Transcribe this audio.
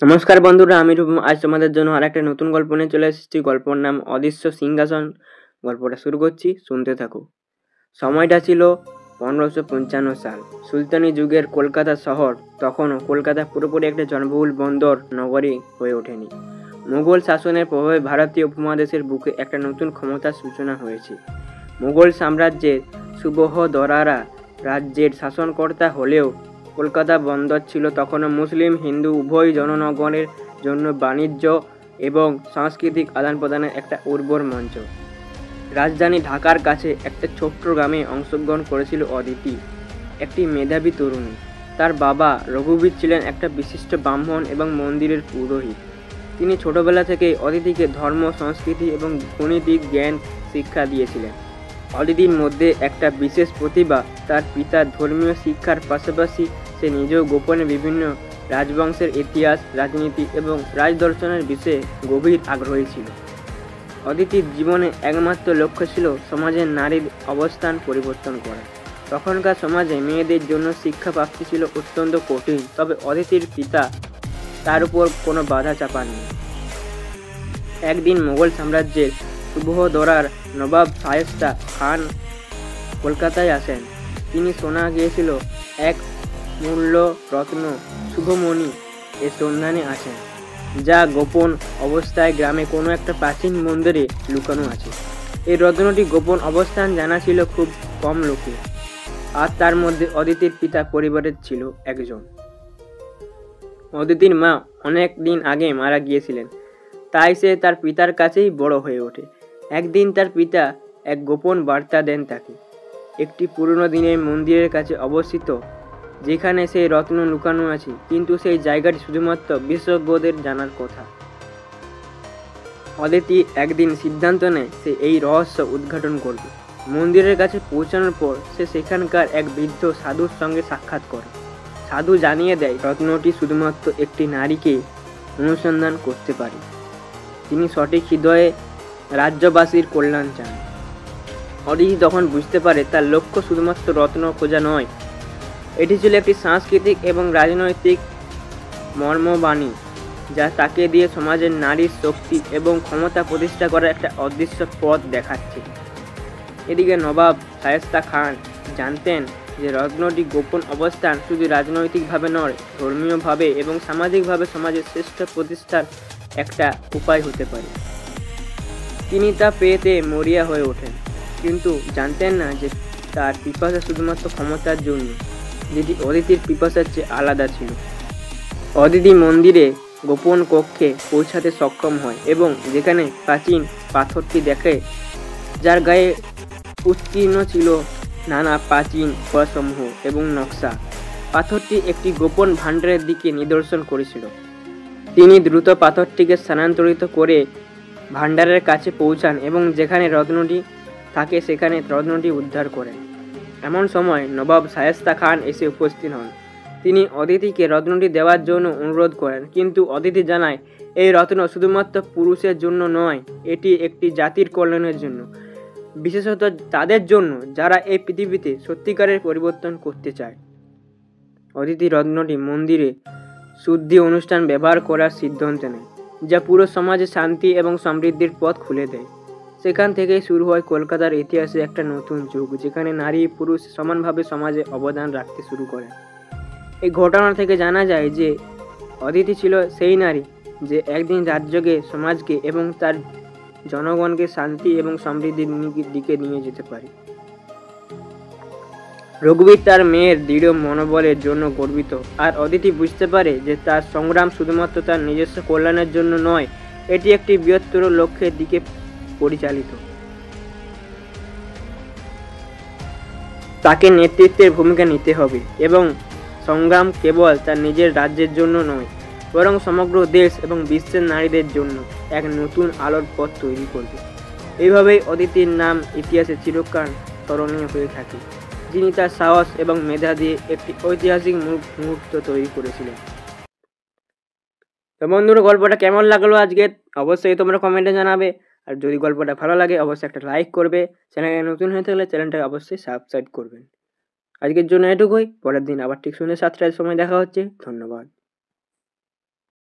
নমস্কার বন্ধুরা, আমি রূপম। আজ তোমাদের জন্য আর একটা নতুন গল্প নিয়ে চলে এসেছি। গল্পের নাম অদৃশ্য সিংহাসন। গল্পটা শুরু করছি, শুনতে থাকো। সময়টা ছিল 1555 সাল। সুলতানি যুগের কলকাতা শহর তখনও কলকাতা পুরোপুরি একটা জনবহুল বন্দর নগরী হয়ে ওঠেনি। মুঘল শাসনের প্রভাবে ভারতীয় উপমহাদেশের বুকে একটা নতুন ক্ষমতার সূচনা হয়েছে। মুঘল সাম্রাজ্যের সুবহদরারা রাজ্যের শাসনকর্তা হলেও কলকাতা বন্দর ছিল তখনও মুসলিম হিন্দু উভয় জনগণের জন্য বাণিজ্য এবং সাংস্কৃতিক আদান প্রদানের একটা উর্বর মঞ্চ। রাজধানী ঢাকার কাছে একটা ছোট্ট গ্রামে অংশগ্রহণ করেছিল অদিতি, একটি মেধাবী তরুণী। তার বাবা রঘুবীর ছিলেন একটা বিশিষ্ট ব্রাহ্মণ এবং মন্দিরের পুরোহিত। তিনি ছোটবেলা থেকেই অদিতিকে ধর্ম, সংস্কৃতি এবং গণিতিক জ্ঞান শিক্ষা দিয়েছিলেন। অদিতির মধ্যে একটা বিশেষ প্রতিভা। তার পিতার ধর্মীয় শিক্ষার পাশাপাশি সে নিজেও গোপনে বিভিন্ন রাজবংশের ইতিহাস, রাজনীতি এবং রাজদর্শনের বিষয়ে গভীর আগ্রহী ছিল। অদিতির জীবনে একমাত্র লক্ষ্য ছিল সমাজের নারীর অবস্থান পরিবর্তন করা। তখনকার সমাজে মেয়েদের জন্য শিক্ষা প্রাপ্তি ছিল অত্যন্ত কঠিন, তবে অদিতির পিতা তার উপর কোনো বাধা চাপাননি। একদিন মোগল সাম্রাজ্যের সুবহদরার নবাব শায়েস্তা খান কলকাতায় আসেন। তিনি শোনা গিয়েছিল এক মূল্য রত্ন শুভমণি এর সন্ধানে আছেন, যা গোপন অবস্থায় গ্রামে কোনো একটা প্রাচীন মন্দিরে লুকানো আছে। এই রত্নটি গোপন অবস্থান জানা ছিল খুব কম লোকে, আর তার মধ্যে অদিতির পিতা পরিবারের ছিল একজন। অদিতির মা অনেক দিন আগে মারা গিয়েছিলেন, তাই সে তার পিতার কাছেই বড় হয়ে ওঠে। একদিন তার পিতা এক গোপন বার্তা দেন তাকে, একটি পুরনো দিনের মন্দিরের কাছে অবস্থিত, যেখানে সেই রত্ন লুকানো আছে, কিন্তু সেই জায়গাটি শুধুমাত্র বিশেষজ্ঞদের জানার কথা। অদিতি একদিন সিদ্ধান্ত নেয় সে এই রহস্য উদ্ঘাটন করবে। মন্দিরের কাছে পৌঁছানোর পর সে সেখানকার এক বৃদ্ধ সাধুর সঙ্গে সাক্ষাৎ করে। সাধু জানিয়ে দেয় রত্নটি শুধুমাত্র একটি নারীকে অনুসন্ধান করতে পারে। তিনি সঠিক হৃদয়ে রাজ্যবাসীর কল্যাণ চান। অদিতি তখন বুঝতে পারে তার লক্ষ্য শুধুমাত্র রত্ন খোঁজা নয়, এটি ছিল একটি সাংস্কৃতিক এবং রাজনৈতিক মর্মবাণী, যা তাকে দিয়ে সমাজের নারীর শক্তি এবং ক্ষমতা প্রতিষ্ঠা করার একটা অদৃশ্য পথ দেখাচ্ছে। এদিকে নবাব শায়েস্তা খান জানতেন যে রত্নটি গোপন অবস্থান শুধু রাজনৈতিকভাবে নয়, ধর্মীয়ভাবে এবং সামাজিকভাবে সমাজের শ্রেষ্ঠ প্রতিষ্ঠার একটা উপায় হতে পারে। তিনি তা পেতে মরিয়া হয়ে ওঠেন, কিন্তু জানতেন না যে তার পিপাসা শুধুমাত্র ক্ষমতার জন্য, যেটি অদিতির পিপাসার চেয়ে আলাদা ছিল। অদিতি মন্দিরে গোপন কক্ষে পৌঁছাতে সক্ষম হয় এবং যেখানে প্রাচীন পাথরটি দেখে, যার গায়ে উৎকীর্ণ ছিল নানা প্রাচীন ফলসমূহ এবং নকশা, পাথরটি একটি গোপন ভাণ্ডারের দিকে নিদর্শন করেছিল। তিনি দ্রুত পাথরটিকে স্থানান্তরিত করে ভাণ্ডারের কাছে পৌঁছান এবং যেখানে রত্নটি থাকে সেখানে রত্নটি উদ্ধার করেন। এমন সময় নবাব শায়েস্তা খান এসে উপস্থিত হন। তিনি অদিতিকে রত্নটি দেওয়ার জন্য অনুরোধ করেন, কিন্তু অদিতি জানায় এই রত্ন শুধুমাত্র পুরুষের জন্য নয়, এটি একটি জাতির কল্যাণের জন্য, বিশেষত তাদের জন্য যারা এই পৃথিবীতে সত্যিকারের পরিবর্তন করতে চায়। অদিতি রত্নটি মন্দিরে শুদ্ধি অনুষ্ঠান ব্যবহার করার সিদ্ধান্ত নেয়, যা পুরো সমাজে শান্তি এবং সমৃদ্ধির পথ খুলে দেয়। সেখান থেকেই শুরু হয় কলকাতার ইতিহাসে একটা নতুন যুগ, যেখানে নারী পুরুষ সমানভাবে সমাজে অবদান রাখতে শুরু করে। এই ঘটনা থেকে জানা যায় যে অদিতি ছিল সেই নারী যে একদিন রাজ্যকে, সমাজকে এবং তার জনগণকে শান্তি এবং সমৃদ্ধির দিকে নিয়ে যেতে পারে। রঘুবীর তার মেয়ের দৃঢ় মনোবলের জন্য গর্বিত, আর অদিতি বুঝতে পারে যে তার সংগ্রাম শুধুমাত্র তার নিজস্ব কল্যাণের জন্য নয়, এটি একটি বৃহত্তর লক্ষ্যের দিকে পরিচালিত। তাকে নেতৃত্বের ভূমিকা নিতে হবে এবং সংগ্রাম কেবল তার নিজের রাজ্যের জন্য নয়, বরং সমগ্র দেশ এবং বিশ্বের নারীদের জন্য এক নতুন আলোর পথ তৈরি করবে। এইভাবেই অদিতির নাম ইতিহাসে চিরকাল স্মরণীয় হয়ে থাকে, যিনি তার সাহস এবং মেধা দিয়ে একটি ঐতিহাসিক মুহূর্ত তৈরি করেছিলেন। তো বন্ধুরা, গল্পটা কেমন লাগলো আজকে অবশ্যই তোমরা কমেন্টে জানাবে, আর যদি গল্পটা ভালো লাগে অবশ্যই একটা লাইক করবে। চ্যানেলে নতুন হয়ে থাকলে চ্যানেলটা অবশ্যই সাবস্ক্রাইব করবেন। আজকের জন্য এটুকুই। পরের দিন আবার ঠিক সন্ধ্যে 7টার সময় দেখা হচ্ছে। ধন্যবাদ।